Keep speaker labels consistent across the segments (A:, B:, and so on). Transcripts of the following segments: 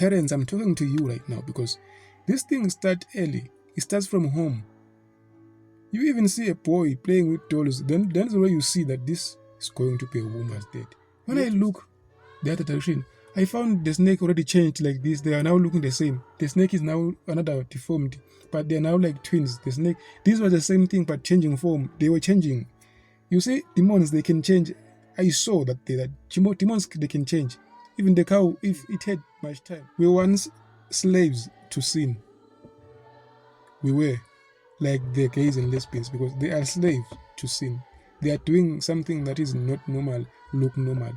A: Parents, I'm talking to you right now because this thing starts early. It starts from home. You even see a boy playing with dolls, then that's the way you see that this is going to be a woman's dead. When I look the other direction, I found the snake already changed like this. They are now looking the same. The snake is now another deformed, but they are now like twins. The snake, these were the same thing but changing form. They were changing. You see, demons, they can change. I saw that demons, they can change. Even the cow, if it had much time. We were once slaves to sin. We were like the gays and lesbians because they are slaves to sin. They are doing something that is not normal, look normal.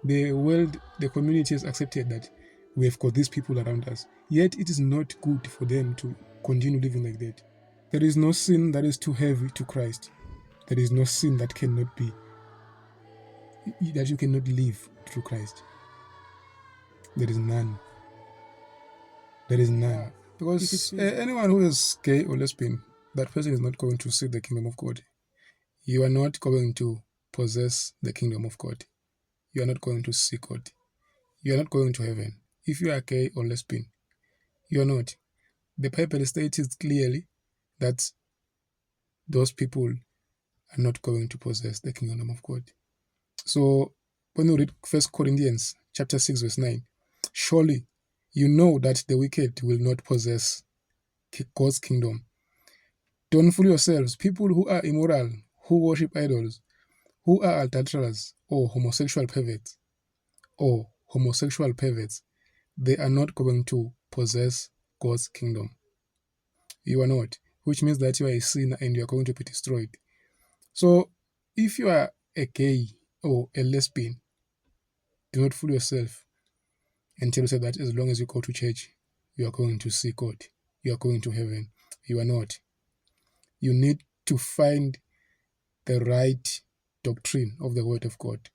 A: The world, the community has accepted that we have got these people around us. Yet it is not good for them to continue living like that. There is no sin that is too heavy to Christ. There is no sin that cannot be, that you cannot live through Christ. There is none. There is none. Because anyone who is gay or lesbian, that person is not going to see the kingdom of God. You are not going to possess the kingdom of God. You are not going to see God. You are not going to heaven. If you are gay or lesbian, you are not. The Bible states clearly that those people are not going to possess the kingdom of God. So when you read 1 Corinthians chapter 6 verse 9, surely you know that the wicked will not possess God's kingdom. Don't fool yourselves. People who are immoral, who worship idols, who are adulterers or homosexual perverts, they are not going to possess God's kingdom. You are not, which means that you are a sinner and you are going to be destroyed. So if you are a gay or a lesbian, do not fool yourself and tell yourself that as long as you go to church, you are going to see God. You are going to heaven. You are not. You need to find the right doctrine of the Word of God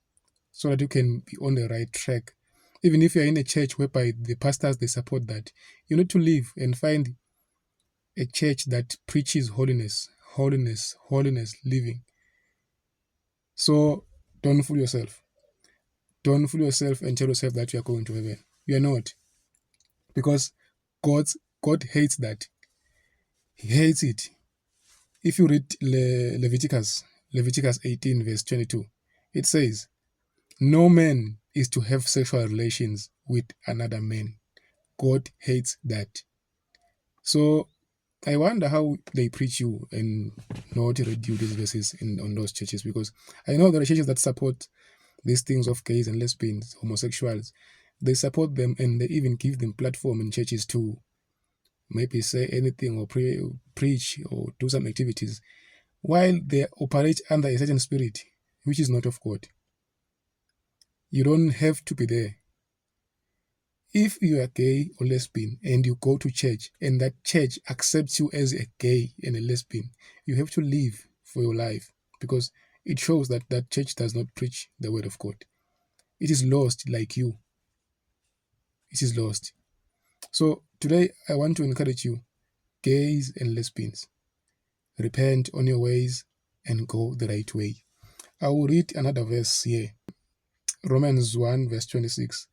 A: so that you can be on the right track. Even if you're in a church whereby the pastors, they support that, you need to live and find a church that preaches holiness living. So don't fool yourself. Don't fool yourself and tell yourself that you are going to heaven. You are not. Because God hates that. He hates it. If you read Leviticus 18 verse 22, it says, no man is to have sexual relations with another man. God hates that. So I wonder how they preach you and not read you these verses on those churches, because I know there are churches that support these things of gays and lesbians, homosexuals. They support them and they even give them platform in churches to maybe say anything or preach or do some activities while they operate under a certain spirit which is not of God. You don't have to be there. If you are gay or lesbian and you go to church and that church accepts you as a gay and a lesbian, you have to live for your life, because it shows that that church does not preach the word of God. It is lost like you. It is lost. So today I want to encourage you, gays and lesbians, repent on your ways and go the right way. I will read another verse here. Romans 1 verse 26.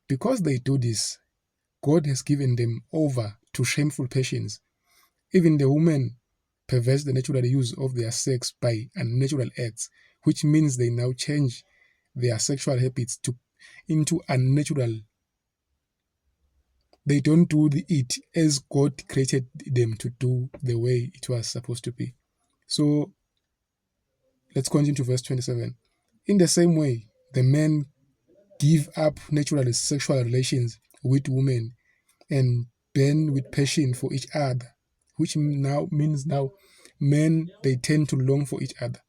A: Because they do this, God has given them over to shameful passions. Even the women perverse the natural use of their sex by unnatural acts, which means they now change their sexual habits into unnatural. They don't do it as God created them to do, the way it was supposed to be. So let's continue to verse 27. In the same way, the men give up natural sexual relations with women and burn with passion for each other, which now means men, they tend to long for each other.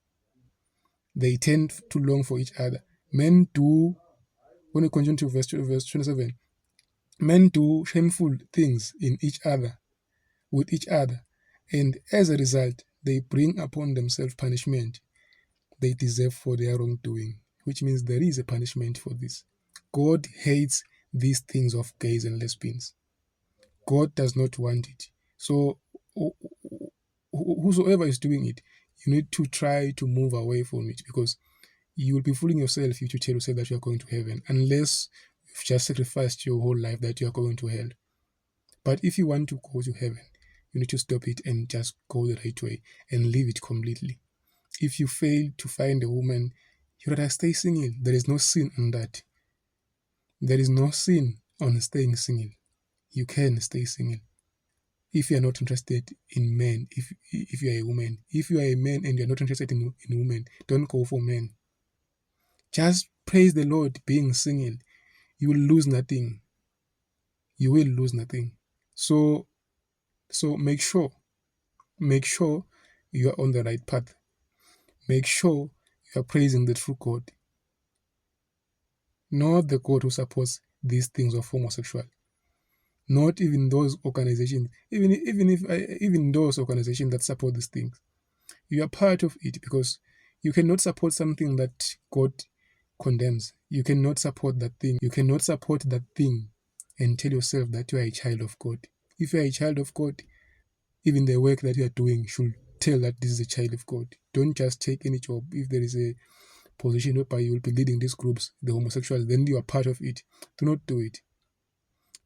A: They tend to long for each other. Men do, when we continue to verse 27, men do shameful things in each other, with each other, and as a result, they bring upon themselves punishment they deserve for their wrongdoing, which means there is a punishment for this. God hates these things of gays and lesbians. God does not want it. So whosoever is doing it, you need to try to move away from it, because you will be fooling yourself if you tell yourself that you are going to heaven, unless you just sacrificed your whole life that you are going to hell. But if you want to go to heaven, you need to stop it and just go the right way and leave it completely. If you fail to find a woman, you rather stay single. There is no sin on that. There is no sin on staying single. You can stay single. If you are not interested in men, if you are a woman, if you are a man and you are not interested in women, don't go for men. Just praise the Lord being single. You will lose nothing. You will lose nothing. So make sure you are on the right path. Make sure you are praising the true God, not the God who supports these things of homosexual. Not even those organizations, even those organizations that support these things. You are part of it because you cannot support something that God condemns. You cannot support that thing. You cannot support that thing and tell yourself that you are a child of God. If you are a child of God, even the work that you are doing should tell that this is a child of God. Don't just take any job. If there is a position whereby you will be leading these groups, the homosexuals, then you are part of it. Do not do it.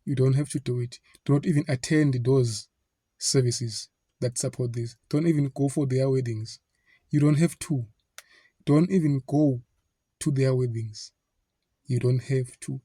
A: You don't have to do it. Do not even attend those services that support this. Don't even go for their weddings. You don't have to. Don't even go to their weddings. You don't have to.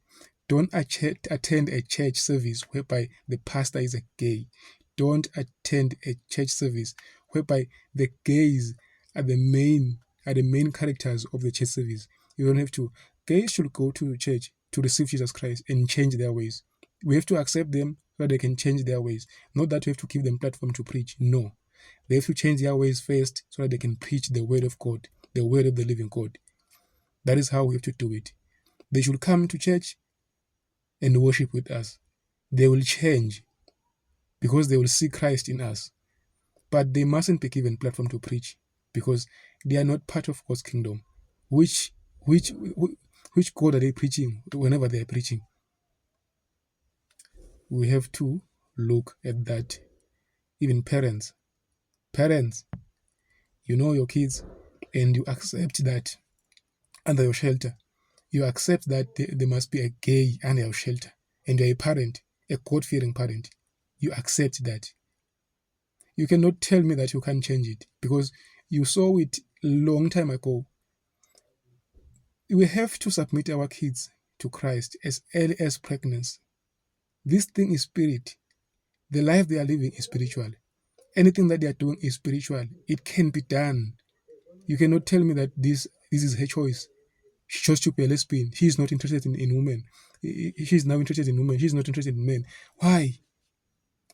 A: Don't attend a church service whereby the pastor is a gay. Don't attend a church service whereby the gays are the main characters of the church service. You don't have to. Gays should go to church to receive Jesus Christ and change their ways. We have to accept them so that they can change their ways. Not that we have to give them platform to preach. No. They have to change their ways first so that they can preach the word of God, the word of the living God. That is how we have to do it. They should come to church and worship with us. They will change because they will see Christ in us. But they mustn't be given platform to preach because they are not part of God's kingdom. Which God are they preaching whenever they are preaching? We have to look at that. Even parents, you know your kids and you accept that under your shelter. You accept that there must be a gay under your shelter. And you're a parent, a God-fearing parent. You accept that. You cannot tell me that you can't change it because you saw it a long time ago. We have to submit our kids to Christ as early as pregnancy. This thing is spirit. The life they are living is spiritual. Anything that they are doing is spiritual. It can be done. You cannot tell me that this is her choice. She chose to be a lesbian. She is not interested in women. She is now interested in women. She is not interested in men. Why?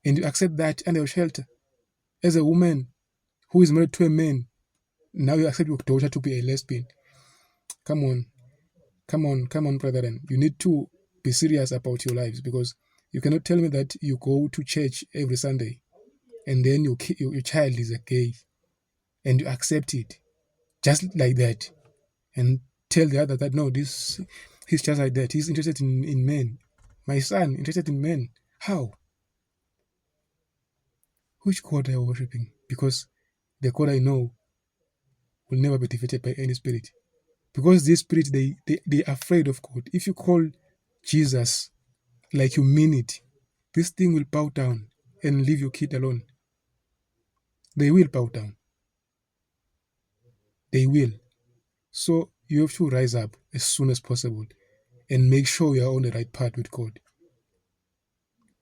A: And you accept that under your shelter. As a woman who is married to a man, now you accept your daughter to be a lesbian. Come on, brethren. You need to be serious about your lives because you cannot tell me that you go to church every Sunday and then your child is a gay and you accept it just like that and tell the other that no, he's just like that. He's interested in men. My son interested in men. How? Which God are you worshipping? Because the God I know will never be defeated by any spirit. Because this spirit, they are afraid of God. If you call Jesus like you mean it, this thing will bow down and leave your kid alone. They will bow down. They will. So you have to rise up as soon as possible and make sure you are on the right path with God.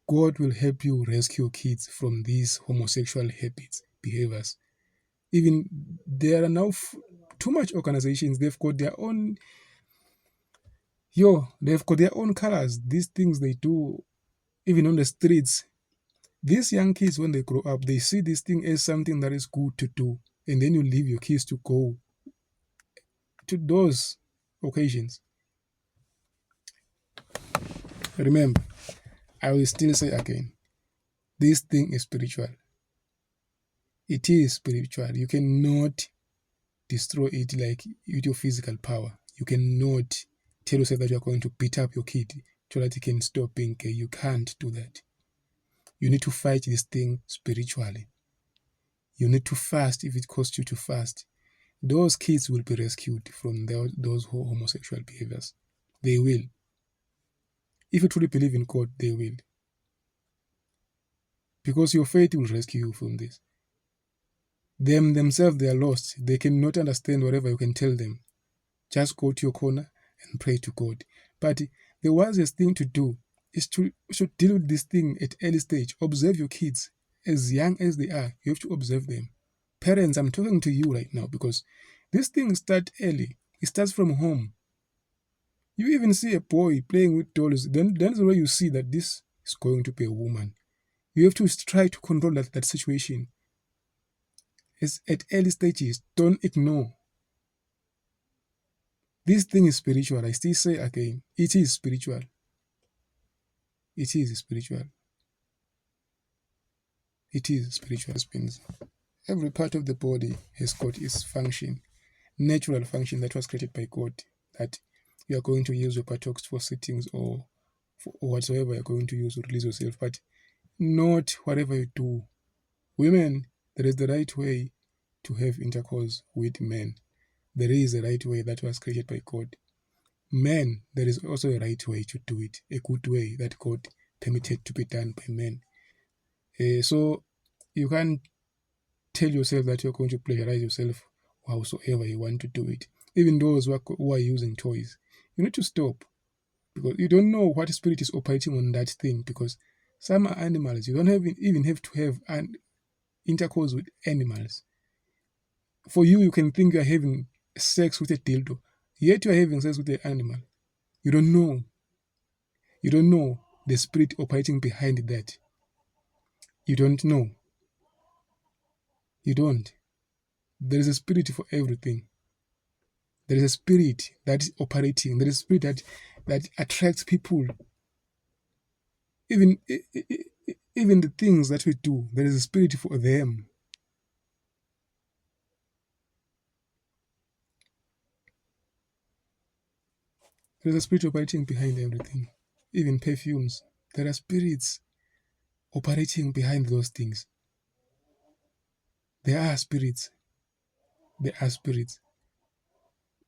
A: God will help you rescue kids from these homosexual habits, behaviors. Even there are now too much organizations. They've got their own colors. These things they do, even on the streets. These young kids, when they grow up, they see this thing as something that is good to do. And then you leave your kids to go to those occasions. Remember, I will still say again, this thing is spiritual. It is spiritual. You cannot destroy it like with your physical power. You cannot tell yourself that you are going to beat up your kid so that he can stop being gay. You can't do that. You need to fight this thing spiritually. You need to fast if it costs you to fast. Those kids will be rescued from those homosexual behaviors. They will. If you truly believe in God, they will. Because your faith will rescue you from this. Them themselves, they are lost. They cannot understand whatever you can tell them. Just go to your corner and pray to God. But the wisest thing to do is to should deal with this thing at early stage. Observe your kids as young as they are. You have to observe them. Parents, I'm talking to you right now because this thing starts early. It starts from home. You even see a boy playing with dolls. Then that's where you see that this is going to be a woman. You have to try to control that situation. It's at early stages. Don't ignore. This thing is spiritual. I still say again, it is spiritual. It is spiritual. It is spiritual spins. Every part of the body has got its function, natural function that was created by God. That you are going to use your buttocks for sittings or for whatsoever you're going to use to release yourself, but not whatever you do. Women, there is the right way to have intercourse with men. There is a right way that was created by God. Men, there is also a right way to do it, a good way that God permitted to be done by men. So you can't tell yourself that you're going to pleasurize yourself howsoever you want to do it. Even those who are using toys, you need to stop because you don't know what spirit is operating on that thing. Because some are animals, you don't even have to have an intercourse with animals. For you, you can think you're having sex with a dildo, yet you're having sex with an animal. You don't know. You don't know the spirit operating behind that. You don't know. You don't. There is a spirit for everything. There is a spirit that is operating. There is a spirit that attracts people. Even even the things that we do, there is a spirit for them. There is a spirit operating behind everything. Even perfumes. There are spirits operating behind those things. There are spirits. There are spirits.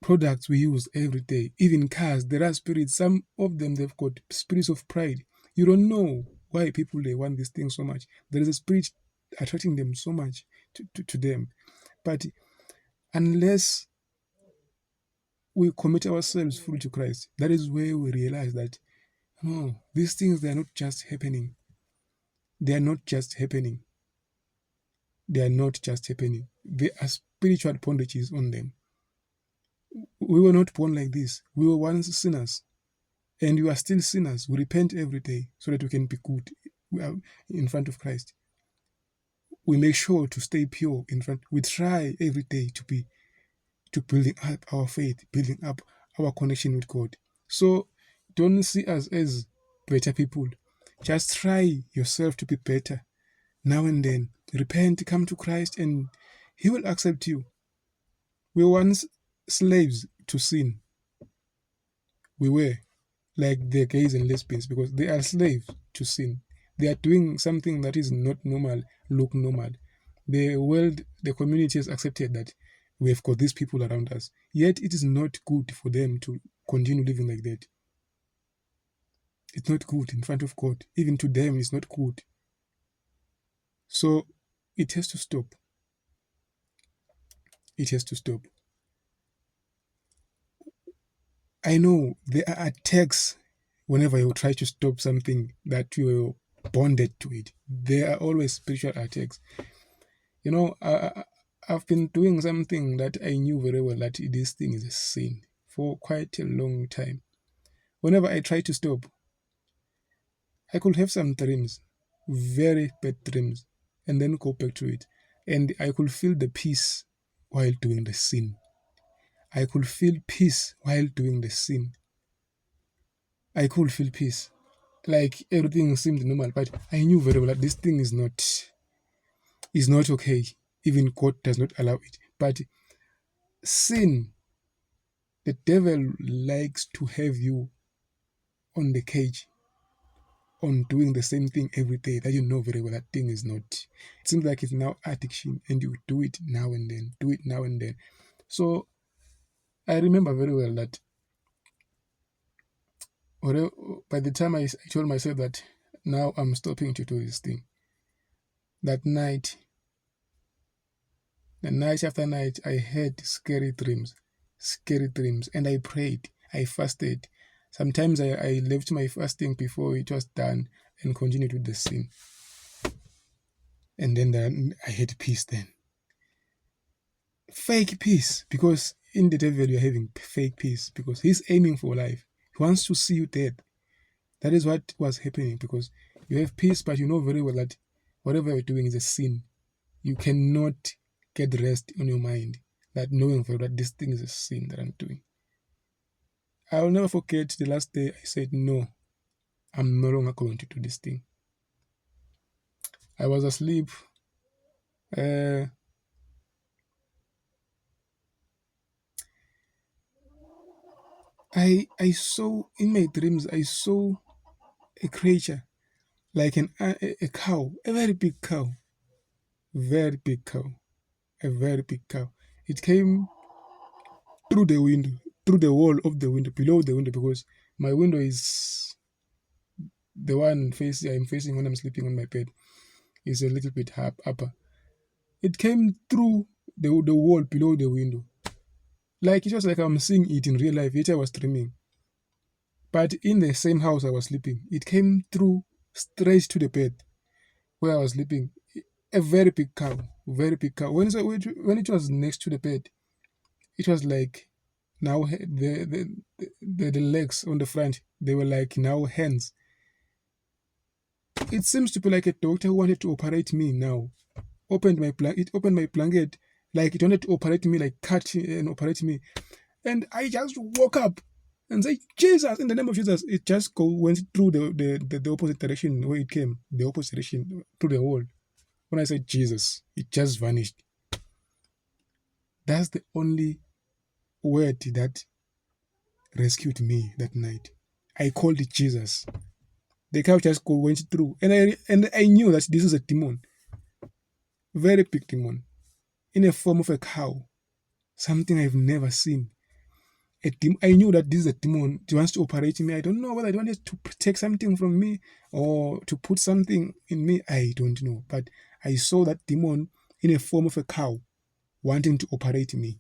A: Products we use every day, even cars, there are spirits. Some of them, they've got spirits of pride. You don't know why people they want this thing so much. There is a spirit attracting them so much to them. But unless we commit ourselves fully to Christ, that is where we realize that no, these things they are not just happening. They are not just happening. They are not just happening. There are spiritual bondages on them. We were not born like this. We were once sinners. And you are still sinners. We repent every day so that we can be good in front of Christ. We make sure to stay pure in front. We try every day to building up our faith, building up our connection with God. So don't see us as better people. Just try yourself to be better now and then. Repent, come to Christ, and He will accept you. We were once slaves to sin. We were. Like the gays and lesbians, because they are slaves to sin. They are doing something that is not normal, look normal. The world, the community has accepted that we have got these people around us. Yet it is not good for them to continue living like that. It's not good in front of God. Even to them, it's not good. So it has to stop. It has to stop. I know there are attacks whenever you try to stop something that you're bonded to it. There are always spiritual attacks. You know, I've been doing something that I knew very well that this thing is a sin for quite a long time. Whenever I try to stop, I could have some dreams, very bad dreams, and then go back to it. And I could feel the peace while doing the sin. I could feel peace while doing the sin. I could feel peace. Like everything seemed normal, but I knew very well that this thing is not okay. Even God does not allow it. But sin, the devil likes to have you on the cage, on doing the same thing every day that you know very well that thing is not. It seems like it's now addiction and you do it now and then, do it now and then. So I remember very well that by the time I told myself that now I'm stopping to do this thing, that night, the night after night, I had scary dreams, and I prayed, I fasted. Sometimes I left my fasting before it was done and continued with the sin. And then I had peace then. Fake peace, because in the devil you're having fake peace because he's aiming for life. He wants to see you dead. That is what was happening, because you have peace, but you know very well that whatever you're doing is a sin. You cannot get rest on your mind, that knowing for that this thing is a sin that I'm doing. I'll never forget the last day I said, no, I'm no longer going to do this thing. I was asleep. I saw in my dreams, I saw a creature like a cow, a very big cow, very big cow, a very big cow. It came through the window, through the wall of the window, below the window, because my window is the one I'm facing when I'm sleeping on my bed is a little bit upper. It came through the wall below the window. Like it was like I'm seeing it in real life, yet I was dreaming. But in the same house I was sleeping, it came through straight to the bed where I was sleeping. A very big cow, very big cow. When it was next to the bed, it was like now the legs on the front, they were like now hands. It seems to be like a doctor who wanted to operate me now. It opened my blanket like it wanted to operate me, like cut and operate me. And I just woke up and say, Jesus, in the name of Jesus. It just went through the opposite direction where it came, the opposite direction through the wall. When I said Jesus, it just vanished. That's the only word that rescued me that night. I called it Jesus. The cow just went through, and I knew that this is a demon, very big demon, in a form of a cow, something I've never seen. I knew that this is a demon. He wants to operate in me. I don't know whether he wanted to take something from me or to put something in me. I don't know. But I saw that demon in a form of a cow wanting to operate in me.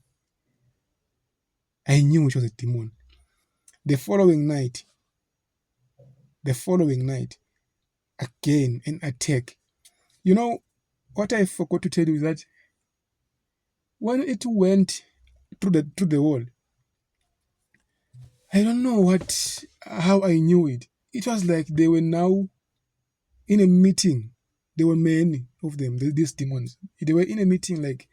A: I knew it was a demon. The following night, again, an attack. You know, what I forgot to tell you is that when it went through the wall, I don't know how I knew it. It was like they were now in a meeting. There were many of them, these demons. They were in a meeting, like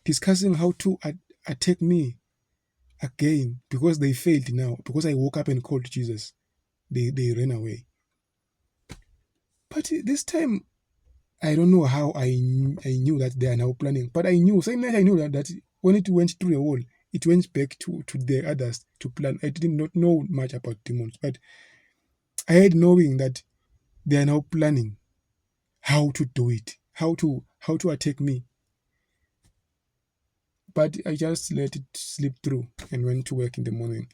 A: discussing how to attack me again, because they failed now. Because I woke up and called Jesus, they ran away. But this time, I don't know how I knew that they are now planning. But I knew, same night I knew that when it went through the wall, it went back to the others to plan. I did not know much about demons, but I had knowing that they are now planning how to do it, how to attack me. But I just let it slip through and went to work in the morning.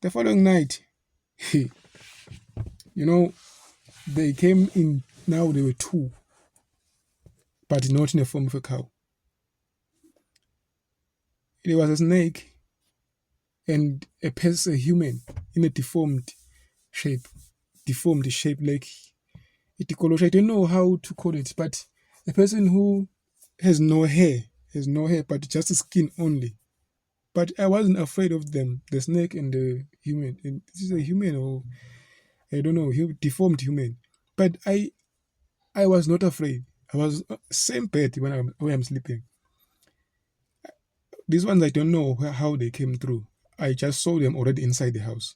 A: The following night, you know, they came in. Now there were two, but not in the form of a cow. There was a snake and a human in a deformed shape, like I don't know how to call it, but a person who has no hair, but just skin only. But I wasn't afraid of them, the snake and the human. And this is a human, or I don't know, deformed human. But I was not afraid. I was same bed when I'm sleeping. These ones I don't know how they came through. I just saw them already inside the house.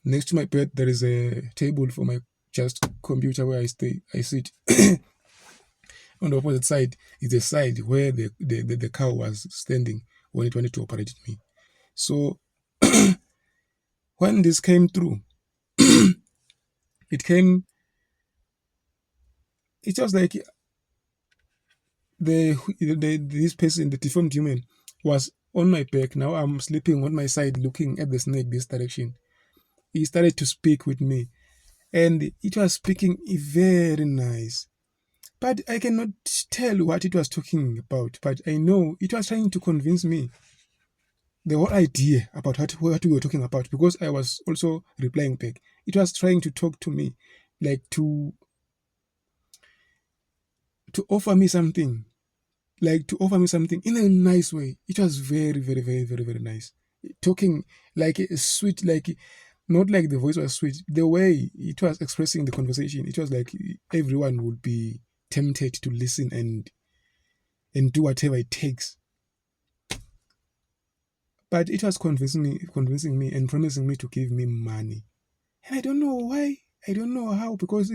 A: Next to my bed, there is a table for my just computer where I sit. On the opposite side is the side where the cow was standing when it wanted to operate me. So when this came through, it was like this person, the deformed human, was on my back. Now I'm sleeping on my side looking at the snake this direction. he started to speak with me, and it was speaking very nice. But I cannot tell what it was talking about, but I know it was trying to convince me the whole idea about what we were talking about, because I was also replying back. It was trying to talk to me, like to offer me something, like to offer me something in a nice way. It was very, very, very, very, very nice. Talking like a sweet, like not like the voice was sweet. The way it was expressing the conversation, it was like everyone would be tempted to listen and do whatever it takes. But it was convincing me, and promising me to give me money. And I don't know why. I don't know how, because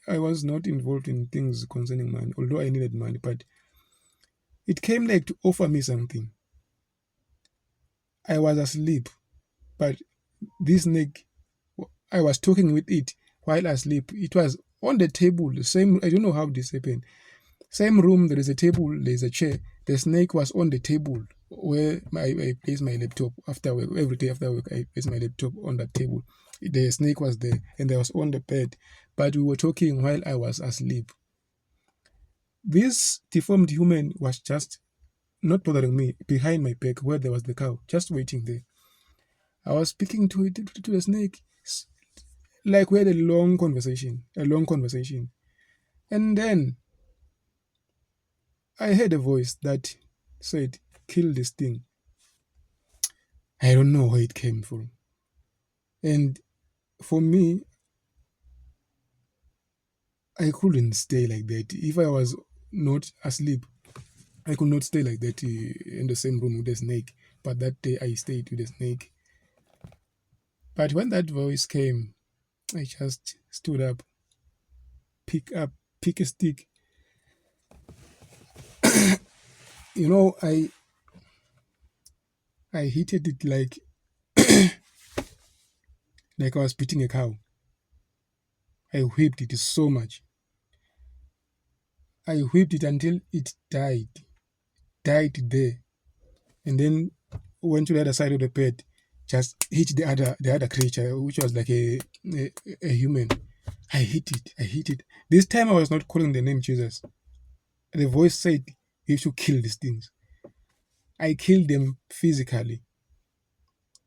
A: I was not involved in things concerning money, although I needed money. But it came like to offer me something. I was asleep, but this snake, I was talking with it while asleep. It was on the table, the same. I don't know how this happened. Same room, there is a table, there is a chair. The snake was on the table where I place my laptop after work. Every day after work, I place my laptop on that table. The snake was there, and I was on the bed. But we were talking while I was asleep. This deformed human was just not bothering me behind my back where there was the cow, just waiting there. I was speaking to it, to the snake, like we had a long conversation. And then I heard a voice that said, "Kill this thing." I don't know where it came from. And for me, I couldn't stay like that. If I was not asleep, I could not stay like that in the same room with the snake. But that day I stayed with the snake. But when that voice came, I just stood up, pick a stick. You know, I hit it like I was beating a cow. I whipped it so much. I whipped it until it died there, and then went to the other side of the bed, just hit the other creature, which was like a human. I hit it. This time I was not calling the name Jesus. The voice said, "You should kill these things." I killed them physically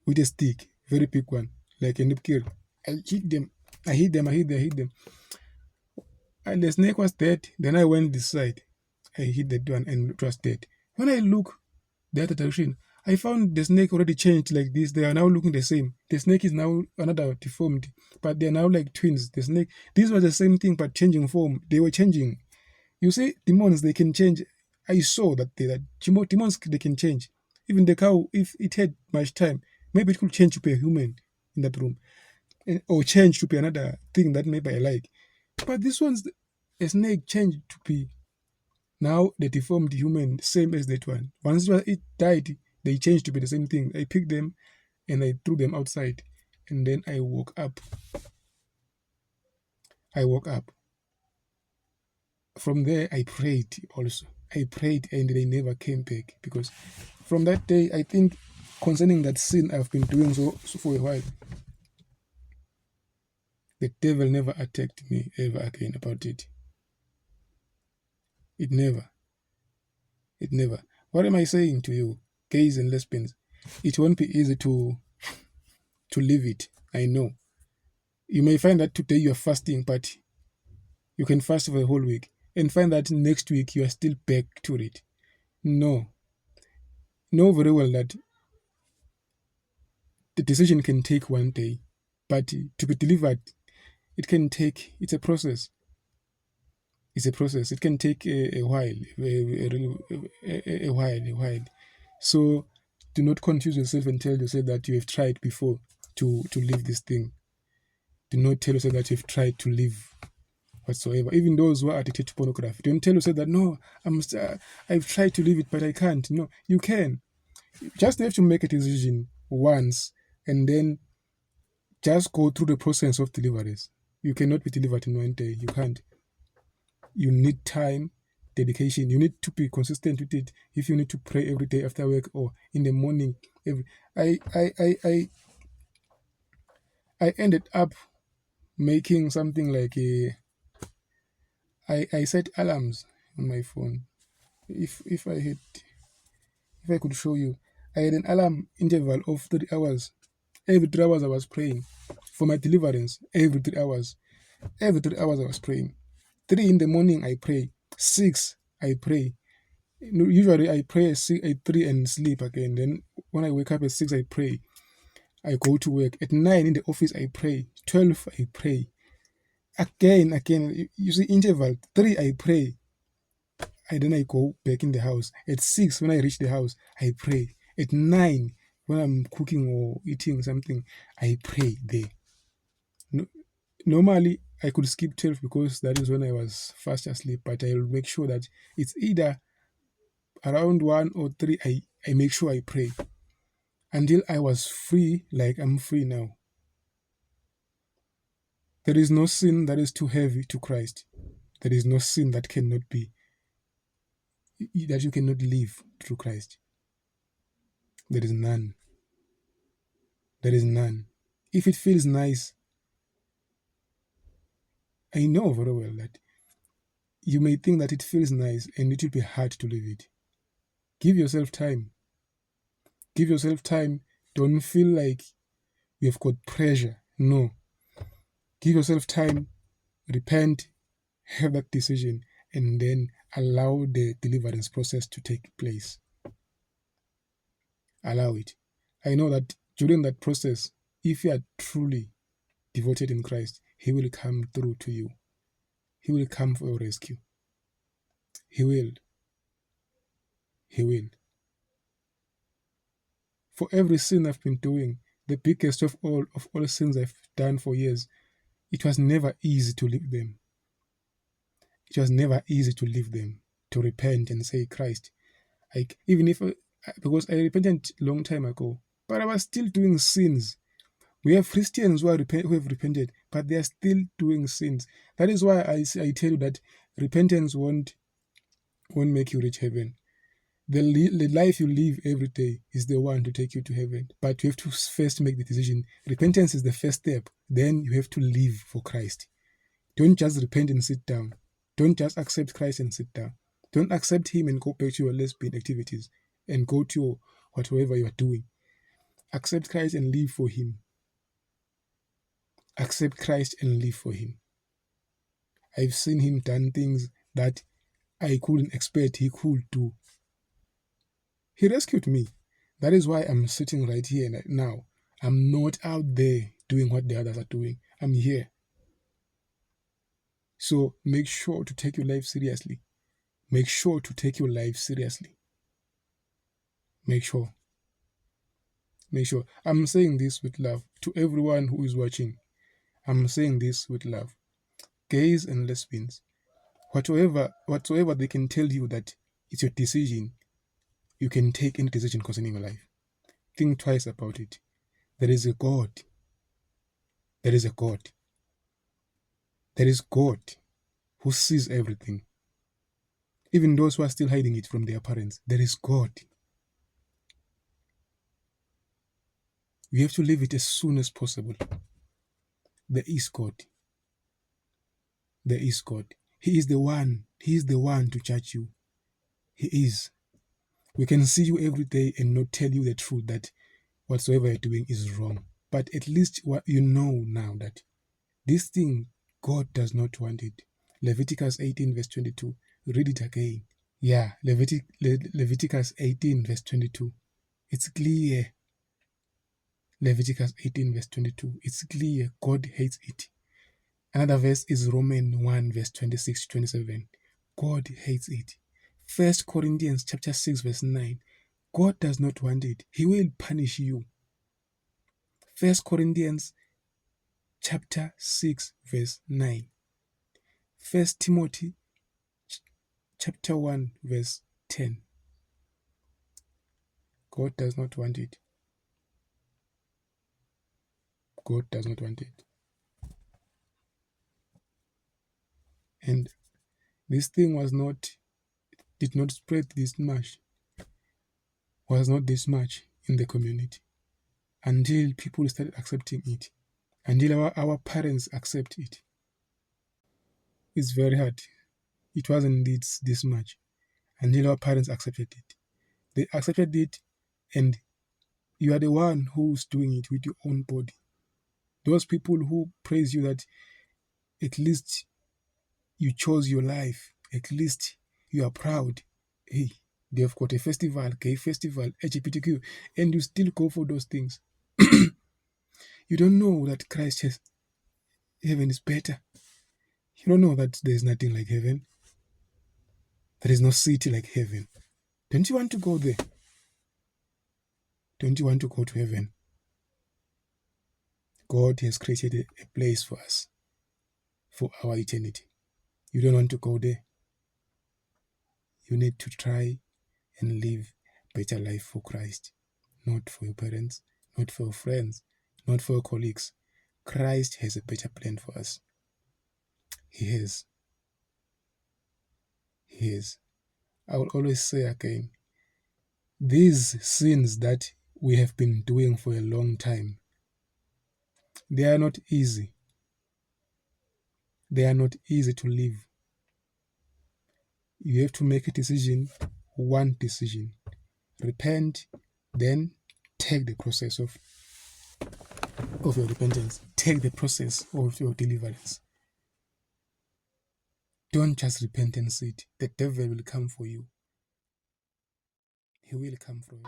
A: with a stick, very big one, like a nip kill. I hit them. I hit them. And the snake was dead. Then I went this side. I hit that one and it was dead. When I look the other direction, I found the snake already changed like this. They are now looking the same. The snake is now another deformed, but they are now like twins. The snake, these were the same thing but changing form. They were changing. You see, demons, they can change. I saw that demons, they can change. Even the cow, if it had much time, maybe it could change to be a human in that room, or change to be another thing that maybe I like. But this one's a snake changed to be now the deformed human, same as that one. Once it died, they changed to be the same thing. I picked them and I threw them outside, and then I woke up. I woke up. From there, I prayed also. I prayed and they never came back, because from that day, I think concerning that sin I've been doing so for a while, the devil never attacked me ever again about it. It never. It never. What am I saying to you, gays and lesbians? It won't be easy to leave it. I know. You may find that today you're fasting, but you can fast for a whole week and find that next week you are still back to it. No. Know very well that the decision can take one day, but to be delivered, it's a process. It's a process. It can take a while, a while. So do not confuse yourself and tell yourself that you have tried before to leave this thing. Do not tell yourself that you've tried to leave whatsoever. Even those who are addicted to pornography, don't tell yourself that no, I've tried to leave it, but I can't. No, you can. You just have to make a decision once, and then just go through the process of deliverance. You cannot be delivered in one day. You can't. You need time, dedication. You need to be consistent with it. If you need to pray every day after work or in the morning, I ended up making something like I set alarms on my phone. If I could show you, I had an alarm interval of 3 hours. Every 3 hours I was praying for my deliverance. Every 3 hours. Every 3 hours I was praying. 3 in the morning I pray. 6 I pray. Usually I pray at 3 and sleep again. Then when I wake up at 6 I pray. I go to work. At 9 in the office I pray. 12 I pray. Again. You see, interval. 3 I pray. And then I go back in the house. At 6 when I reach the house, I pray. At 9 when I'm cooking or eating something, I pray there. No, normally I could skip 12 because that is when I was fast asleep, but I'll make sure that it's either around 1 or 3. I make sure I pray until I was free, like I'm free now. There is no sin that is too heavy to Christ. There is no sin that cannot be, that you cannot live through Christ. There is none. There is none. If it feels nice, I know very well that you may think that it feels nice and it will be hard to leave it. Give yourself time. Give yourself time. Don't feel like you have got pressure. No. Give yourself time. Repent. Have that decision. And then allow the deliverance process to take place. Allow it. I know that during that process, if you are truly devoted in Christ, He will come through to you. He will come for your rescue. He will. He will. For every sin I've been doing, the biggest of all sins I've done for years, it was never easy to leave them. It was never easy to leave them, to repent and say, Christ, even if because I repented a long time ago, but I was still doing sins. We have Christians who have repented, but they are still doing sins. That is why I tell you that repentance won't make you reach heaven. The life you live every day is the one to take you to heaven. But you have to first make the decision. Repentance is the first step. Then you have to live for Christ. Don't just repent and sit down. Don't just accept Christ and sit down. Don't accept Him and go back to your lesbian activities and go to your whatever you are doing. Accept Christ and live for Him. Accept Christ and live for Him. I've seen Him done things that I couldn't expect He could do. He rescued me. That is why I'm sitting right here now. I'm not out there doing what the others are doing. I'm here. So make sure to take your life seriously. Make sure to take your life seriously. Make sure. Make sure. I'm saying this with love to everyone who is watching. I'm saying this with love. Gays and lesbians, whatsoever they can tell you that it's your decision, you can take any decision concerning your life. Think twice about it. There is a God. There is a God. There is God who sees everything. Even those who are still hiding it from their parents, there is God. You have to leave it as soon as possible. There is God. There is God. He is the one. He is the one to judge you. He is. We can see you every day and not tell you the truth that whatsoever you're doing is wrong. But at least what you know now that this thing, God does not want it. Leviticus 18 verse 22. Read it again. Yeah, Leviticus 18 verse 22. It's clear. Leviticus 18 verse 22. It's clear. God hates it. Another verse is Romans 1 verse 26 to 27. God hates it. 1 Corinthians chapter 6 verse 9. God does not want it. He will punish you. 1 Corinthians chapter 6 verse 9. 1 Timothy chapter 1 verse 10. God does not want it. God does not want it. And this thing did not spread this much, was not this much in the community until people started accepting it. until our parents accept it. It's very hard. It wasn't this much until our parents accepted it. They accepted it, and you are the one who's doing it with your own body. Those people who praise you that at least you chose your life, at least you are proud. Hey, they've got a festival, gay festival, LGBTQ, and you still go for those things. You don't know that Christ has heaven is better. You don't know that there is nothing like heaven. There is no city like heaven. Don't you want to go there? Don't you want to go to heaven? God has created a place for us, for our eternity. You don't want to go there. You need to try and live a better life for Christ, not for your parents, not for your friends, not for your colleagues. Christ has a better plan for us. He has. He has. I will always say again, these sins that we have been doing for a long time, they are not easy. They are not easy to live. You have to make a decision, one decision. Repent, then take the process of your repentance. Take the process of your deliverance. Don't just repent and sit. The devil will come for you. He will come for you.